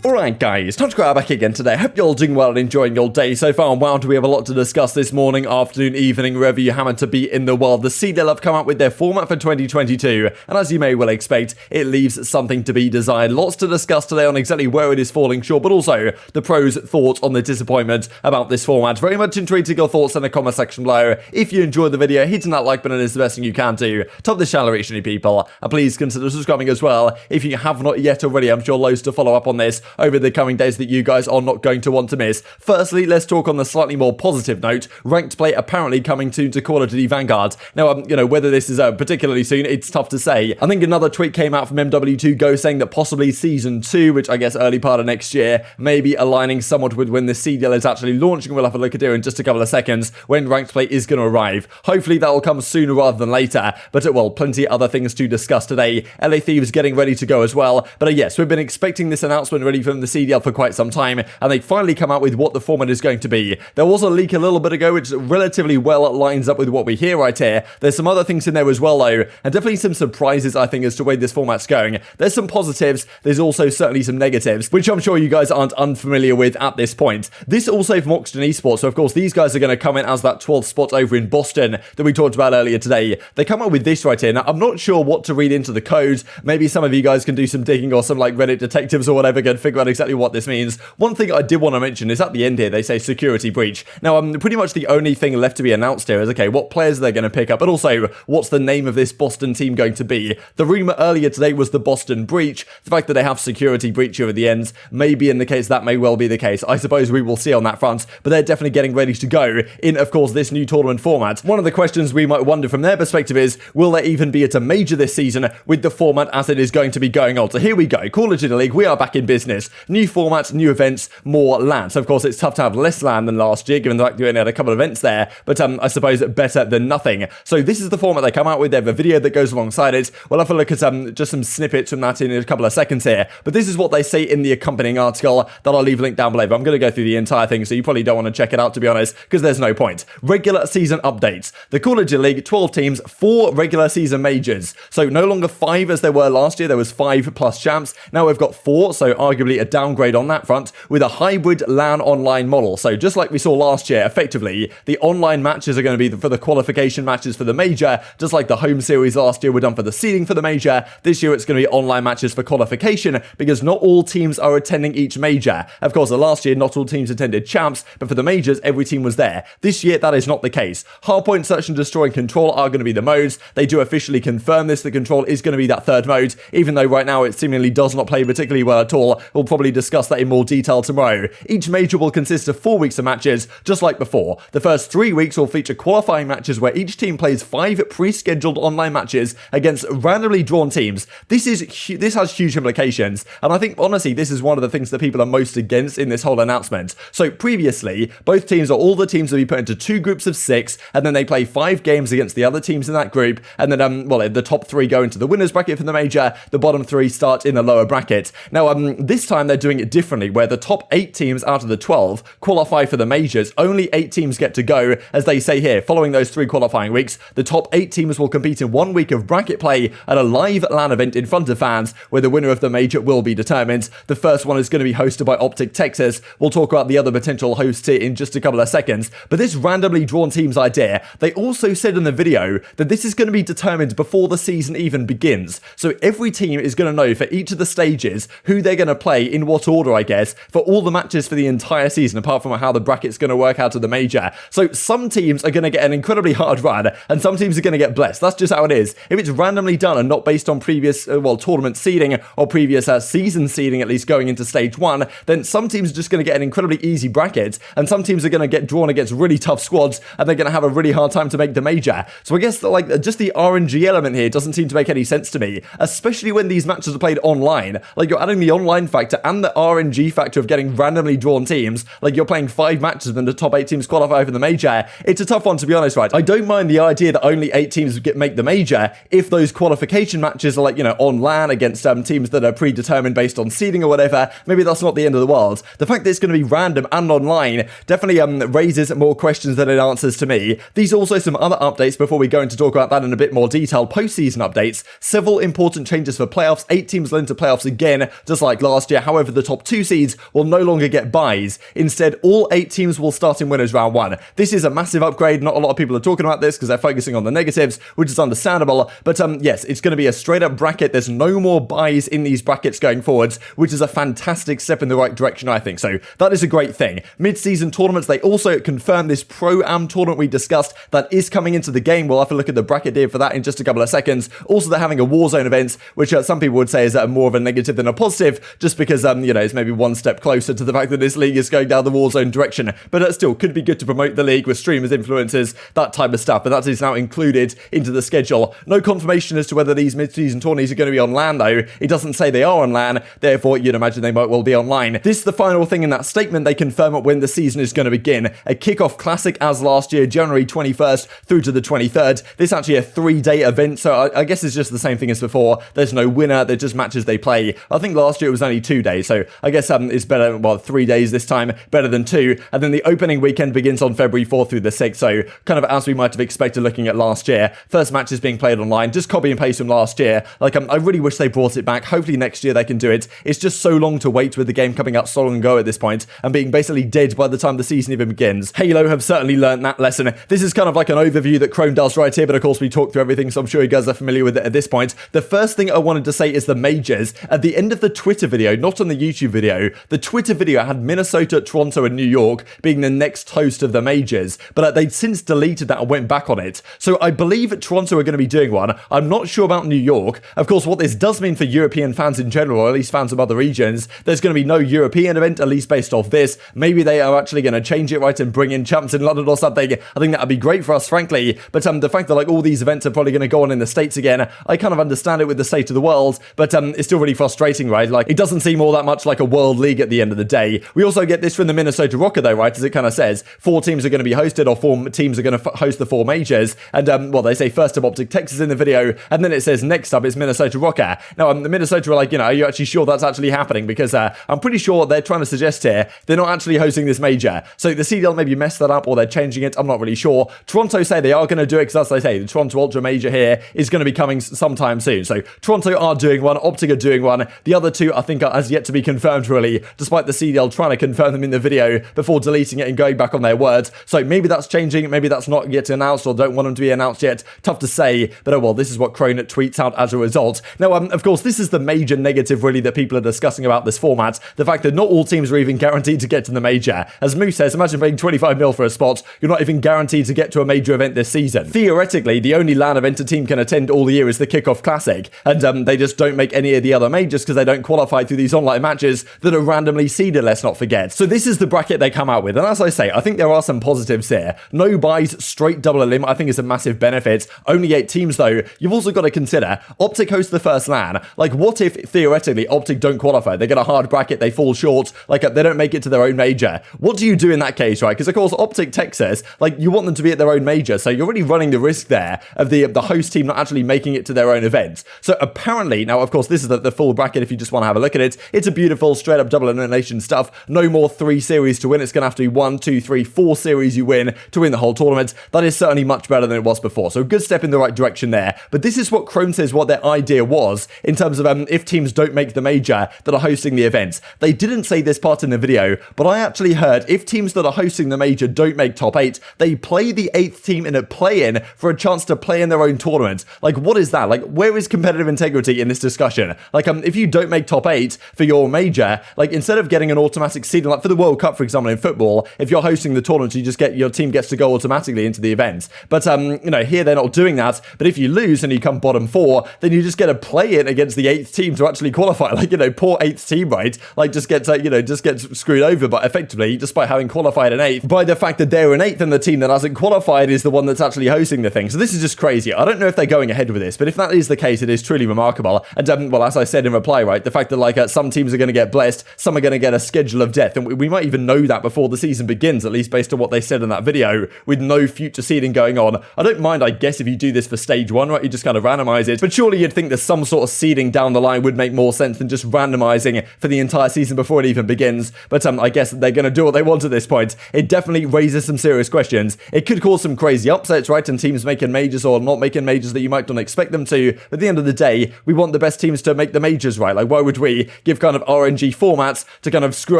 Alright guys, TacticalRab back again today. Hope you're all doing well and enjoying your day so far. Wow, do we have a lot to discuss this morning, afternoon, evening, wherever you happen to be in the world. The CDL have come out with their format for 2022, and as you may well expect, it leaves something to be desired. Lots to discuss today on exactly where it is falling short, but also the pros' thoughts on the disappointment about this format. Very much intrigued your thoughts in the comment section below. If you enjoyed the video, hitting that like button is the best thing you can do. Top the channel reach new people, and please consider subscribing as well if you have not yet already. I'm sure loads to follow up on this over the coming days that you guys are not going to want to miss. Firstly, let's talk on the slightly more positive note. Ranked play apparently coming soon to Call of Duty Vanguard. Now, whether this is particularly soon, it's tough to say. I think another tweet came out from MW2Go saying that possibly Season 2, which I guess early part of next year, may be aligning somewhat with when the CDL is actually launching. We'll have a look at it in just a couple of seconds when ranked play is going to arrive. Hopefully that will come sooner rather than later, but well, plenty of other things to discuss today. LA Thieves getting ready to go as well, but yes, we've been expecting this announcement ready from the CDL for quite some time, and they finally come out with what the format is going to be. There was a leak a little bit ago which relatively well lines up with what we hear right here. There's some other things in there as well though, and definitely some surprises I think as to where this format's going. There's some positives, there's also certainly some negatives, which I'm sure you guys aren't unfamiliar with at this point. This also from Octane Esports, so of course these guys are going to come in as that 12th spot over in Boston that we talked about earlier today. They come up with this right here. Now I'm not sure what to read into the code. Maybe some of you guys can do some digging, or some like Reddit detectives or whatever can figure out exactly what this means. One thing I did want to mention is at the end here they say security breach. Now pretty much the only thing left to be announced here is okay, what players they're going to pick up, but also what's the name of this Boston team going to be. The rumor earlier today was the Boston Breach. The fact that they have security breach over the ends may be in the case, that may well be the case. I suppose we will see on that front, but they're definitely getting ready to go in, of course, this new tournament format. One of the questions we might wonder from their perspective is, will there even be at a major this season with the format as it is going to be going on? So here we go, Call of Duty League, we are back in business. New formats, new events, more LAN. So of course it's tough to have less LAN than last year, given the fact we only had a couple of events there, but I suppose better than nothing. So this is the format they come out with. They have a video that goes alongside it. We'll have a look at just some snippets from that in a couple of seconds here, but this is what they say in the accompanying article that I'll leave a link down below. But I'm going to go through the entire thing, so you probably don't want to check it out, to be honest, because there's no point. Regular season updates. The Call of Duty League, 12 teams, 4 regular season majors. So no longer 5 as there were last year. There was 5 plus champs. Now we've got 4, so arguably a downgrade on that front, with a hybrid LAN online model. So just like we saw last year, effectively, the online matches are going to be for the qualification matches for the major, just like the home series last year were done for the seeding for the major. This year it's going to be online matches for qualification, because not all teams are attending each major. Of course, last year not all teams attended champs, but for the majors every team was there. This year that is not the case. Hardpoint, Search and Destroy, and Control are going to be the modes. They do officially confirm this. The Control is going to be that third mode, even though right now it seemingly does not play particularly well at all. We'll probably discuss that in more detail tomorrow. Each major will consist of 4 weeks of matches, just like before. The first 3 weeks will feature qualifying matches where each team plays 5 pre-scheduled online matches against randomly drawn teams. This has huge implications, and I think honestly this is one of the things that people are most against in this whole announcement. So previously, both teams, or all the teams, will be put into 2 groups of 6, and then they play 5 games against the other teams in that group, and then the top 3 go into the winners bracket for the major, the bottom 3 start in the lower bracket. Now this time they're doing it differently, where the top 8 teams out of the 12 qualify for the majors. Only 8 teams get to go, as they say here. Following those 3 qualifying weeks, the top 8 teams will compete in 1 week of bracket play at a live LAN event in front of fans, where the winner of the major will be determined. The first one is going to be hosted by OpTic Texas. We'll talk about the other potential hosts here in just a couple of seconds, but this randomly drawn teams idea, they also said in the video that this is going to be determined before the season even begins. So every team is going to know for each of the stages who they're going to play in what order, I guess, for all the matches for the entire season, apart from how the bracket's going to work out of the major. So some teams are going to get an incredibly hard run, and some teams are going to get blessed. That's just how it is. If it's randomly done and not based on previous tournament seeding or previous season seeding, at least going into stage 1, then some teams are just going to get an incredibly easy bracket, and some teams are going to get drawn against really tough squads, and they're going to have a really hard time to make the major. So I guess that, just the RNG element here doesn't seem to make any sense to me, especially when these matches are played online. Like, you're adding the online factor and the RNG factor of getting randomly drawn teams. Like, you're playing 5 matches and the top 8 teams qualify for the major. It's a tough one, to be honest, right? I don't mind the idea that only 8 teams make the major if those qualification matches are, like, on LAN against teams that are predetermined based on seeding or whatever. Maybe that's not the end of the world. The fact that it's going to be random and online definitely raises more questions than it answers to me. These are also some other updates before we go into talk about that in a bit more detail. Postseason updates, several important changes for playoffs. 8 teams will enter playoffs again, just like last last year. However, the top 2 seeds will no longer get buys. Instead, all 8 teams will start in winners round 1. This is a massive upgrade. Not a lot of people are talking about this because they're focusing on the negatives, which is understandable. But yes, it's going to be a straight up bracket. There's no more buys in these brackets going forwards, which is a fantastic step in the right direction, I think. So that is a great thing. Mid-season tournaments, they also confirmed this Pro-Am tournament we discussed that is coming into the game. We'll have to look at the bracket here for that in just a couple of seconds. Also, they're having a Warzone event, which some people would say is more of a negative than a positive, just because, you know, it's maybe one step closer to the fact that this league is going down the Warzone direction. But it still could be good to promote the league with streamers, influencers, that type of stuff. But that is now included into the schedule. No confirmation as to whether these mid-season tourneys are going to be on LAN, though. It doesn't say they are on LAN, therefore you'd imagine they might well be online. This is the final thing in that statement. They confirm it when the season is going to begin. A kickoff classic as last year, January 21st through to the 23rd. This is actually a 3-day event, so I guess it's just the same thing as before. There's no winner, they're just matches they play. I think last year it was only 2 days, so I guess it's better, well, 3 days this time, better than 2. And then the opening weekend begins on February 4th through the 6th, so kind of as we might have expected looking at last year. First match is being played online, just copy and paste from last year. Like, I really wish they brought it back. Hopefully next year they can do it. It's just so long to wait with the game coming out so long ago at this point, and being basically dead by the time the season even begins. Halo have certainly learned that lesson. This is kind of like an overview that Chrome does right here, but of course we talk through everything, so I'm sure you guys are familiar with it at this point. The first thing I wanted to say is the majors. At the end of the Twitter video, not on the YouTube video, the Twitter video had Minnesota, Toronto, and New York being the next host of the majors, but they'd since deleted that and went back on it. So I believe Toronto are going to be doing one. I'm not sure about New York. Of course, what this does mean for European fans in general, or at least fans of other regions, there's going to be no European event, at least based off this. Maybe they are actually going to change it, right, and bring in champs in London or something. I think that would be great for us, frankly. But the fact that like all these events are probably going to go on in the States again, I kind of understand it with the state of the world, but it's still really frustrating, right? Like, it doesn't seem all that much like a world league at the end of the day. We also get this from the Minnesota Rokkr, though, right? As it kind of says, 4 teams are going to be hosted, or 4 teams are going to host the 4 majors. And, well, they say first up OpTic Texas in the video, and then it says next up it's Minnesota Rokkr. Now, the Minnesota are like, you know, are you actually sure that's actually happening? Because I'm pretty sure what they're trying to suggest here, they're not actually hosting this major. So the CDL maybe messed that up, or they're changing it. I'm not really sure. Toronto say they are going to do it, because as they say, the Toronto Ultra Major here is going to be coming sometime soon. So Toronto are doing one, OpTic are doing one. The other 2, I think, are as yet to be confirmed, really, despite the CDL trying to confirm them in the video before deleting it and going back on their words. So maybe that's changing, maybe that's not yet announced, or don't want them to be announced yet. Tough to say, but oh well, this is what Crone tweets out as a result. Now, of course, this is the major negative, really, that people are discussing about this format. The fact that not all teams are even guaranteed to get to the major. As Moose says, imagine paying 25 mil for a spot. You're not even guaranteed to get to a major event this season. Theoretically, the only LAN event a team can attend all year is the Kickoff Classic, and they just don't make any of the other majors because they don't qualify through these online matches that are randomly seeded, let's not forget. So this is the bracket they come out with, and as I say, I think there are some positives here. No buys, straight double elim, I think is a massive benefit. Only 8 teams though. You've also got to consider, OpTic hosts the first LAN. Like, what if, theoretically, OpTic don't qualify? They get a hard bracket, they fall short, like, they don't make it to their own major. What do you do in that case, right? Because, of course, OpTic Texas, like, you want them to be at their own major, so you're already running the risk there of the host team not actually making it to their own event. So, apparently, now, of course, this is the full bracket if you just want to have a look at it. It's a beautiful, straight-up double elimination stuff. No more 3 series to win. It's going to have to be 1, 2, 3, 4 series you win to win the whole tournament. That is certainly much better than it was before. So, a good step in the right direction there. But this is what Chrome says what their idea was in terms of if teams don't make the major that are hosting the events. They didn't say this part in the video, but I actually heard if teams that are hosting the major don't make top 8, they play the 8th team in a play-in for a chance to play in their own tournament. Like, what is that? Like, where is competitive integrity in this discussion? Like, if you don't make top 8 for your major, like, instead of getting an automatic seeding, like for the World Cup, for example, in football, if you're hosting the tournament, you just get, your team gets to go automatically into the event. But, you know, here they're not doing that. But if you lose and you come bottom 4, then you just get to play it against the 8th team to actually qualify. Like, you know, poor 8th team, right? Like, just gets, you know, just gets screwed over, but effectively, despite having qualified an 8th, by the fact that they're an 8th and the team that hasn't qualified is the one that's actually hosting the thing. So this is just crazy. I don't know if they're going ahead with this, but if that is the case, it is truly remarkable. And, well, as I said in reply, right, the fact that, like, some teams are going to get blessed, some are going to get a schedule of death, and we might even know that before the season begins, at least based on what they said in that video, with no future seeding going on. I don't mind, I guess, if you do this for stage 1, right, you just kind of randomize it, but surely you'd think that some sort of seeding down the line would make more sense than just randomizing for the entire season before it even begins. But I guess they're going to do what they want at this point. It definitely raises some serious questions. It could cause some crazy upsets, right, and teams making majors or not making majors that you might not expect them to. But at the end of the day, we want the best teams to make the majors, right? Like, why would we give kind of RNG formats to kind of screw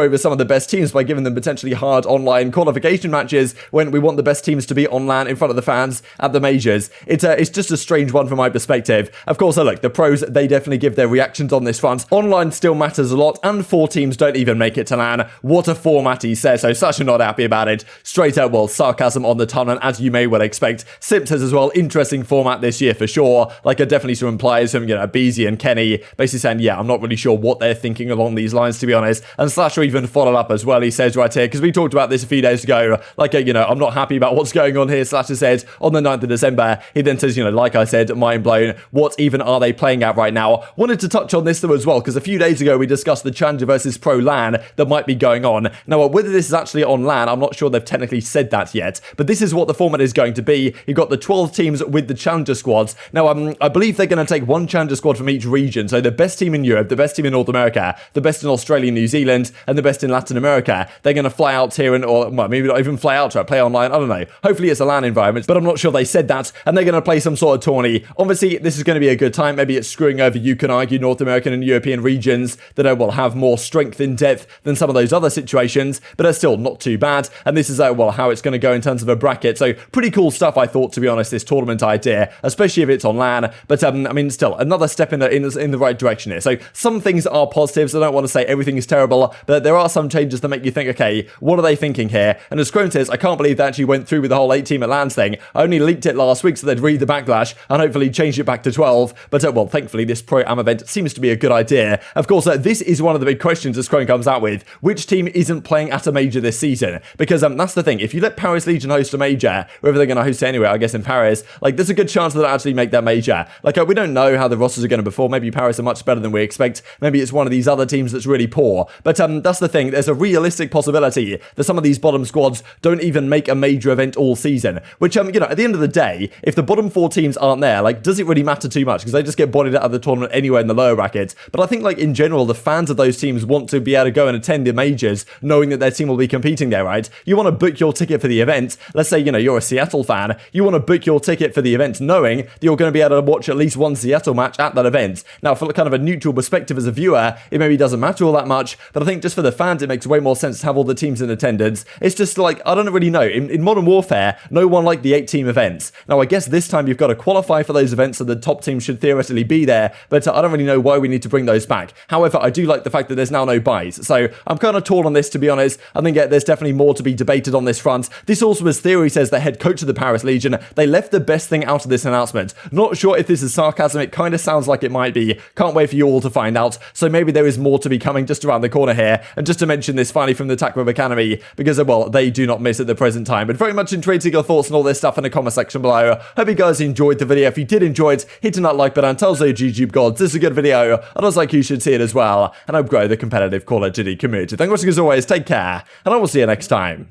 over some of the best teams by giving them potentially hard online qualification matches when we want the best teams to be on LAN in front of the fans at the majors. It's just a strange one from my perspective. Of course, look, the pros, they definitely give their reactions on this front. Online still matters a lot, and 4 teams don't even make it to LAN. What a format, he says, so Sasha not happy about it. Straight out, well, sarcasm on the ton, and as you may well expect, Simp says as well, interesting format this year for sure. Like, definitely some implies from, aBeZy and Kenny, basically saying, yeah, I'm not really sure what they're thinking along these lines, to be honest. And Slasher even followed up as well, he says right here, because we talked about this a few days ago, like, I'm not happy about what's going on here, Slasher said on the 9th of December. He then says, like I said, mind blown, what even are they playing at right now? Wanted to touch on this though as well, because a few days ago we discussed the Challenger versus Pro LAN that might be going on. Now, whether this is actually on LAN, I'm not sure they've technically said that yet, but this is what the format is going to be. You've got the 12 teams with the Challenger squads. Now, I believe they're going to take one Challenger squad from each region, so the best team in Europe, the best team in North America, the best in Australia and New Zealand, and the best in Latin America. They're going to fly out here or well, maybe not even fly out to play online, I don't know. Hopefully it's a LAN environment, but I'm not sure they said that, and they're going to play some sort of tourney. Obviously, this is going to be a good time. Maybe it's screwing over, you can argue, North American and European regions that will have more strength in depth than some of those other situations, but are still not too bad. And this is, well, how it's going to go in terms of a bracket. So pretty cool stuff, I thought, to be honest, this tournament idea, especially if it's on LAN. But, I mean, still, another step in the right direction here. So some things are positives. I don't want to say everything is terrible, but there are some changes that make you think, okay, what are they thinking here? And as Chrome says, I can't believe they actually went through with the whole 8-team at LANs thing. I only leaked it last week so they'd read the backlash and hopefully change it back to 12. But, well, thankfully, this Pro-Am event seems to be a good idea. Of course, this is one of the big questions as Chrome comes out with. Which team isn't playing at a major this season? Because that's the thing. If you let Paris Legion host a major, wherever they're going to host it anyway, I guess in Paris, like, there's a good chance that they'll actually make that major. Like, we don't know how the rosters are going to perform. Maybe Paris are much better than we expect. Maybe it's one of these other teams that's really poor. But that's the thing. There's a realistic possibility that some of these bottom squads don't even make a major event all season. Which, at the end of the day, if the bottom 4 teams aren't there, like, does it really matter too much? Because they just get bodied out of the tournament anywhere in the lower brackets. But I think, like, in general, the fans of those teams want to be able to go and attend the majors knowing that their team will be competing there, right? You want to book your ticket for the event. Let's say, you're a Seattle fan. You want to book your ticket for the event knowing that you're going to be able to watch at least one Seattle match at that event. Now, for kind of a neutral perspective as a viewer, it maybe doesn't matter all that much, but I think just for the fans, it makes way more sense to have all the teams in attendance. It's just like, I don't really know. In Modern Warfare, no one liked the 8-team events. Now, I guess this time you've got to qualify for those events, so the top team should theoretically be there, but I don't really know why we need to bring those back. However, I do like the fact that there's now no buys, so I'm kind of torn on this, to be honest. I think there's definitely more to be debated on this front. This also, as Theory says, the head coach of the Paris Legion, they left the best thing out of this announcement. Not sure if this is sarcasm, it kind of sounds like it might be. Can't wait for you all to find out, so maybe there is more to be coming just around the corner here. And just to mention this finally from the TacticalRab Academy, because, well, they do not miss at the present time, but very much intrigued to your thoughts on all this stuff in the comment section below. Hope you guys enjoyed the video. If you did enjoy it, hitting that like button tells those YouTube gods this is a good video, and I was like, you should see it as well, and help grow the competitive Call of Duty community. Thanks for watching as always, take care, and I will see you next time.